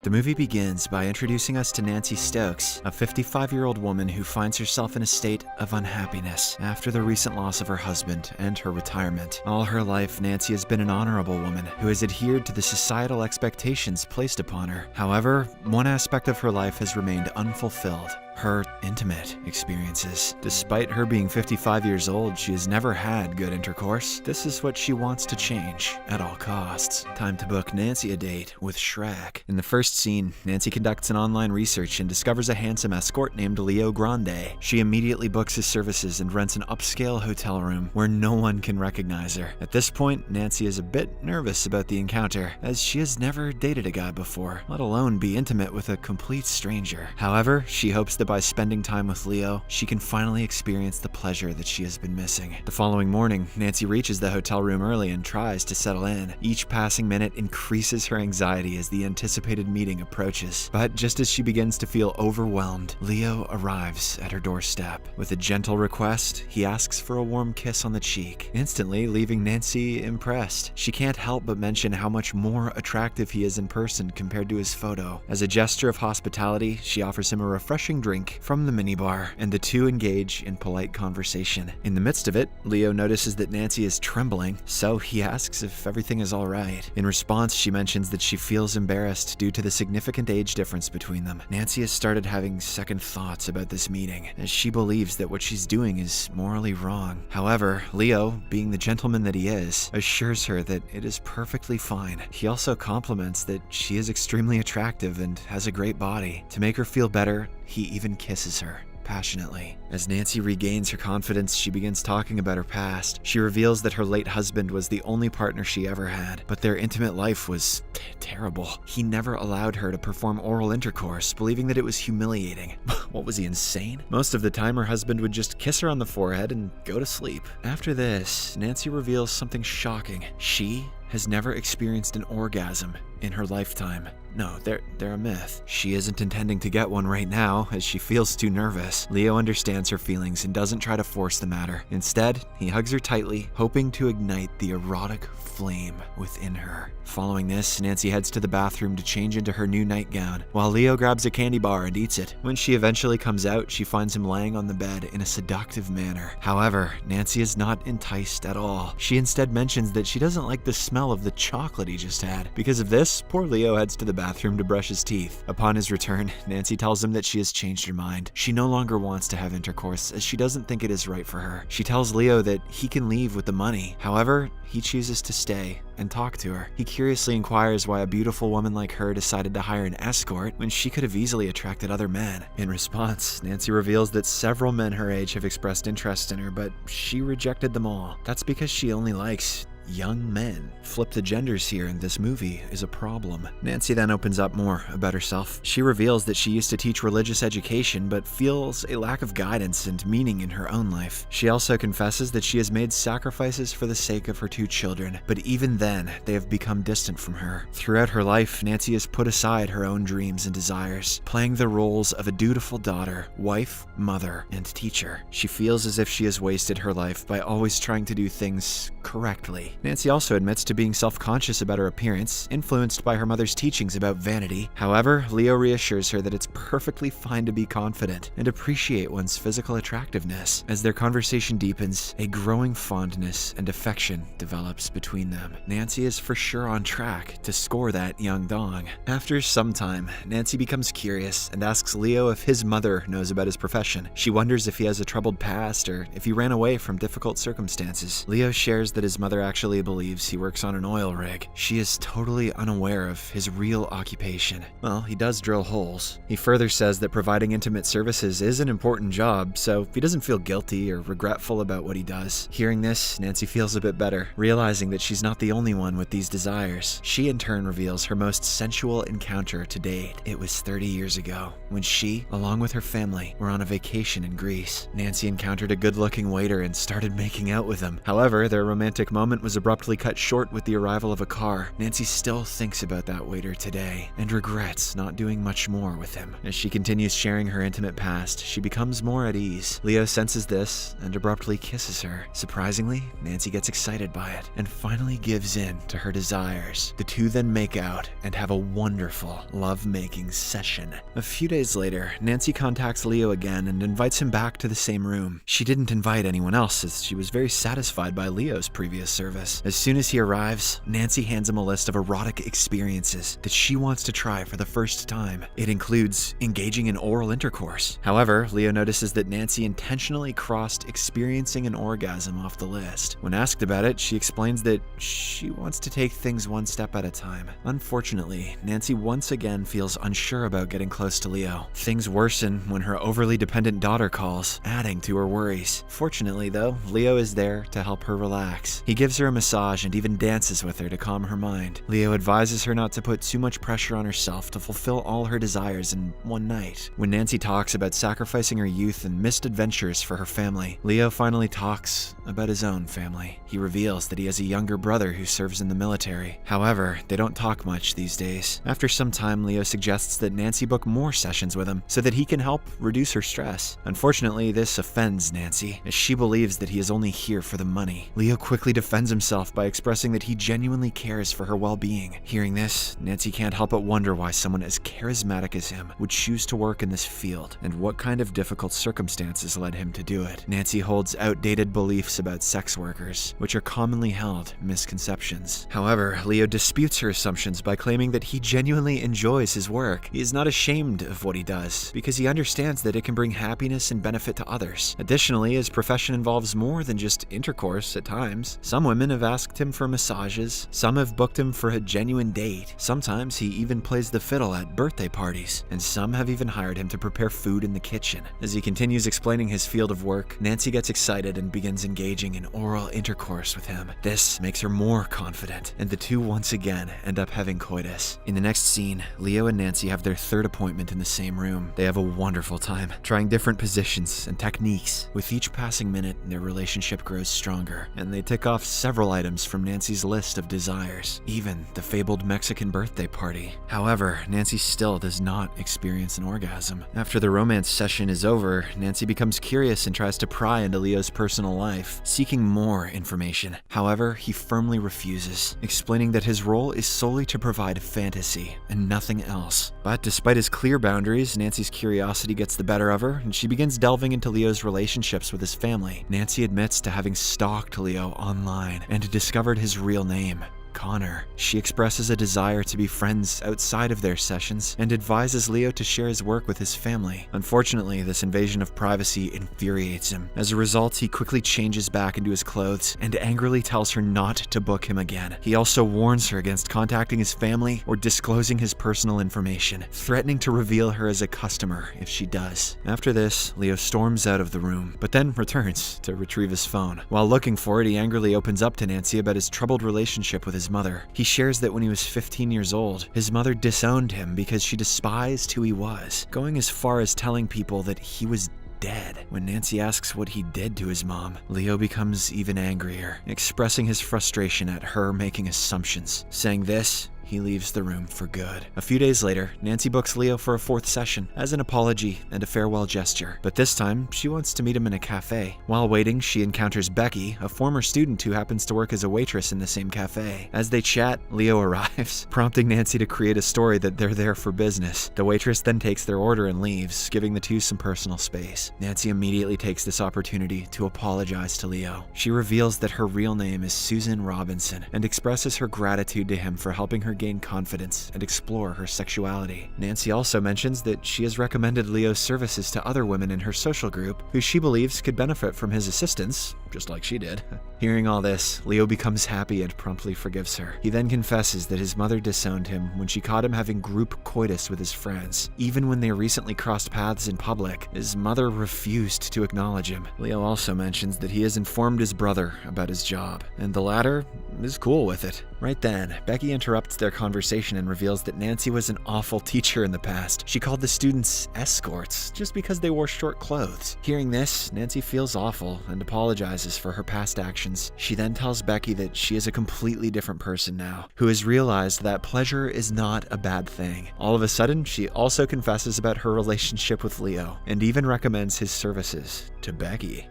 The movie begins by introducing us to Nancy Stokes, a 55-year-old woman who finds herself in a state of unhappiness after the recent loss of her husband and her retirement. All her life, Nancy has been an honorable woman who has adhered to the societal expectations placed upon her. However, one aspect of her life has remained unfulfilled: her intimate experiences. Despite her being 55 years old, she has never had good intercourse. This is what she wants to change at all costs. Time to book Nancy a date with Shrek. In the first scene, Nancy conducts an online research and discovers a handsome escort named Leo Grande. She immediately books his services and rents an upscale hotel room where no one can recognize her. At this point, Nancy is a bit nervous about the encounter, as she has never dated a guy before, let alone be intimate with a complete stranger. However, she hopes that by spending time with Leo, she can finally experience the pleasure that she has been missing. The following morning, Nancy reaches the hotel room early and tries to settle in. Each passing minute increases her anxiety as the anticipated meeting approaches. But just as she begins to feel overwhelmed, Leo arrives at her doorstep. With a gentle request, he asks for a warm kiss on the cheek, instantly leaving Nancy impressed. She can't help but mention how much more attractive he is in person compared to his photo. As a gesture of hospitality, she offers him a refreshing drink from the minibar, and the two engage in polite conversation. In the midst of it, Leo notices that Nancy is trembling, so he asks if everything is all right. In response, she mentions that she feels embarrassed due to the significant age difference between them. Nancy has started having second thoughts about this meeting, as she believes that what she's doing is morally wrong. However, Leo, being the gentleman that he is, assures her that it is perfectly fine. He also compliments that she is extremely attractive and has a great body. To make her feel better, he even kisses her passionately. As Nancy regains her confidence, she begins talking about her past. She reveals that her late husband was the only partner she ever had, but their intimate life was terrible. He never allowed her to perform oral intercourse, believing that it was humiliating. What, was he insane? Most of the time, her husband would just kiss her on the forehead and go to sleep. After this, Nancy reveals something shocking. She has never experienced an orgasm in her lifetime. No, they're a myth. She isn't intending to get one right now, as she feels too nervous. Leo understands her feelings and doesn't try to force the matter. Instead, he hugs her tightly, hoping to ignite the erotic flame within her. Following this, Nancy heads to the bathroom to change into her new nightgown, while Leo grabs a candy bar and eats it. When she eventually comes out, she finds him laying on the bed in a seductive manner. However, Nancy is not enticed at all. She instead mentions that she doesn't like the smell of the chocolate he just had. Because of this, poor Leo heads to the bathroom to brush his teeth. Upon his return, Nancy tells him that she has changed her mind. She no longer wants to have intercourse, as she doesn't think it is right for her. She tells Leo that he can leave with the money. However, he chooses to stay and talk to her. He curiously inquires why a beautiful woman like her decided to hire an escort when she could have easily attracted other men. In response, Nancy reveals that several men her age have expressed interest in her, but she rejected them all. That's because she only likes young men. Flip the genders here in this movie is a problem. Nancy then opens up more about herself. She reveals that she used to teach religious education but feels a lack of guidance and meaning in her own life. She also confesses that she has made sacrifices for the sake of her two children, but even then, they have become distant from her. Throughout her life, Nancy has put aside her own dreams and desires, playing the roles of a dutiful daughter, wife, mother, and teacher. She feels as if she has wasted her life by always trying to do things correctly. Nancy also admits to being self-conscious about her appearance, influenced by her mother's teachings about vanity. However, Leo reassures her that it's perfectly fine to be confident and appreciate one's physical attractiveness. As their conversation deepens, a growing fondness and affection develops between them. Nancy is for sure on track to score that young dong. After some time, Nancy becomes curious and asks Leo if his mother knows about his profession. She wonders if he has a troubled past or if he ran away from difficult circumstances. Leo shares that his mother actually believes he works on an oil rig. She is totally unaware of his real occupation. Well, he does drill holes. He further says that providing intimate services is an important job, so he doesn't feel guilty or regretful about what he does. Hearing this, Nancy feels a bit better, realizing that she's not the only one with these desires. She in turn reveals her most sensual encounter to date. It was 30 years ago, when she, along with her family, were on a vacation in Greece. Nancy encountered a good-looking waiter and started making out with him. However, their romantic moment was is abruptly cut short with the arrival of a car. Nancy still thinks about that waiter today and regrets not doing much more with him. As she continues sharing her intimate past, she becomes more at ease. Leo senses this and abruptly kisses her. Surprisingly, Nancy gets excited by it and finally gives in to her desires. The two then make out and have a wonderful love-making session. A few days later, Nancy contacts Leo again and invites him back to the same room. She didn't invite anyone else as she was very satisfied by Leo's previous service. As soon as he arrives, Nancy hands him a list of erotic experiences that she wants to try for the first time. It includes engaging in oral intercourse. However, Leo notices that Nancy intentionally crossed experiencing an orgasm off the list. When asked about it, she explains that she wants to take things one step at a time. Unfortunately, Nancy once again feels unsure about getting close to Leo. Things worsen when her overly dependent daughter calls, adding to her worries. Fortunately, though, Leo is there to help her relax. He gives her a massage and even dances with her to calm her mind. Leo advises her not to put too much pressure on herself to fulfill all her desires in one night. When Nancy talks about sacrificing her youth and missed adventures for her family, Leo finally talks about his own family. He reveals that he has a younger brother who serves in the military. However, they don't talk much these days. After some time, Leo suggests that Nancy book more sessions with him so that he can help reduce her stress. Unfortunately, this offends Nancy, as she believes that he is only here for the money. Leo quickly defends himself by expressing that he genuinely cares for her well-being. Hearing this, Nancy can't help but wonder why someone as charismatic as him would choose to work in this field, and what kind of difficult circumstances led him to do it. Nancy holds outdated beliefs about sex workers, which are commonly held misconceptions. However, Leo disputes her assumptions by claiming that he genuinely enjoys his work. He is not ashamed of what he does, because he understands that it can bring happiness and benefit to others. Additionally, his profession involves more than just intercourse at times. Some women have asked him for massages, some have booked him for a genuine date. Sometimes he even plays the fiddle at birthday parties, and some have even hired him to prepare food in the kitchen. As he continues explaining his field of work, Nancy gets excited and begins engaging in oral intercourse with him. This makes her more confident, and the two once again end up having coitus. In the next scene, Leo and Nancy have their third appointment in the same room. They have a wonderful time, trying different positions and techniques. With each passing minute, their relationship grows stronger, and they tick off several items from Nancy's list of desires, even the fabled Mexican birthday party. However, Nancy still does not experience an orgasm. After the romance session is over, Nancy becomes curious and tries to pry into Leo's personal life, seeking more information. However, he firmly refuses, explaining that his role is solely to provide fantasy and nothing else. But despite his clear boundaries, Nancy's curiosity gets the better of her, and she begins delving into Leo's relationships with his family. Nancy admits to having stalked Leo online and discovered his real name, Connor. She expresses a desire to be friends outside of their sessions and advises Leo to share his work with his family. Unfortunately, this invasion of privacy infuriates him. As a result, he quickly changes back into his clothes and angrily tells her not to book him again. He also warns her against contacting his family or disclosing his personal information, threatening to reveal her as a customer if she does. After this, Leo storms out of the room, but then returns to retrieve his phone. While looking for it, he angrily opens up to Nancy about his troubled relationship with his mother. He shares that when he was 15 years old, his mother disowned him because she despised who he was, going as far as telling people that he was dead. When Nancy asks what he did to his mom, Leo becomes even angrier, expressing his frustration at her making assumptions. Saying this, he leaves the room for good. A few days later, Nancy books Leo for a fourth session as an apology and a farewell gesture, but this time she wants to meet him in a cafe. While waiting, she encounters Becky, a former student who happens to work as a waitress in the same cafe. As they chat, Leo arrives, prompting Nancy to create a story that they're there for business. The waitress then takes their order and leaves, giving the two some personal space. Nancy immediately takes this opportunity to apologize to Leo. She reveals that her real name is Susan Robinson and expresses her gratitude to him for helping her gain confidence and explore her sexuality. Nancy also mentions that she has recommended Leo's services to other women in her social group who she believes could benefit from his assistance, just like she did. Hearing all this, Leo becomes happy and promptly forgives her. He then confesses that his mother disowned him when she caught him having group coitus with his friends. Even when they recently crossed paths in public, his mother refused to acknowledge him. Leo also mentions that he has informed his brother about his job, and the latter is cool with it. Right then, Becky interrupts their conversation and reveals that Nancy was an awful teacher in the past. She called the students escorts just because they wore short clothes. Hearing this, Nancy feels awful and apologizes apologizes for her past actions. She then tells Becky that she is a completely different person now, who has realized that pleasure is not a bad thing. All of a sudden, she also confesses about her relationship with Leo, and even recommends his services to Becky.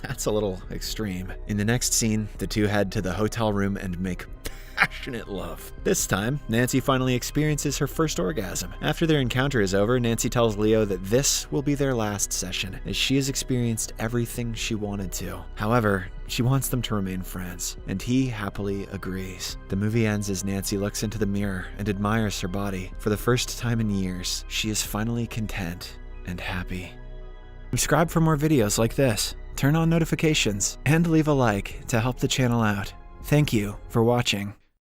That's a little extreme. In the next scene, the two head to the hotel room and make passionate love. This time, Nancy finally experiences her first orgasm. After their encounter is over, Nancy tells Leo that this will be their last session, as she has experienced everything she wanted to. However, she wants them to remain friends, and he happily agrees. The movie ends as Nancy looks into the mirror and admires her body. For the first time in years, she is finally content and happy. Subscribe for more videos like this, turn on notifications, and leave a like to help the channel out. Thank you for watching.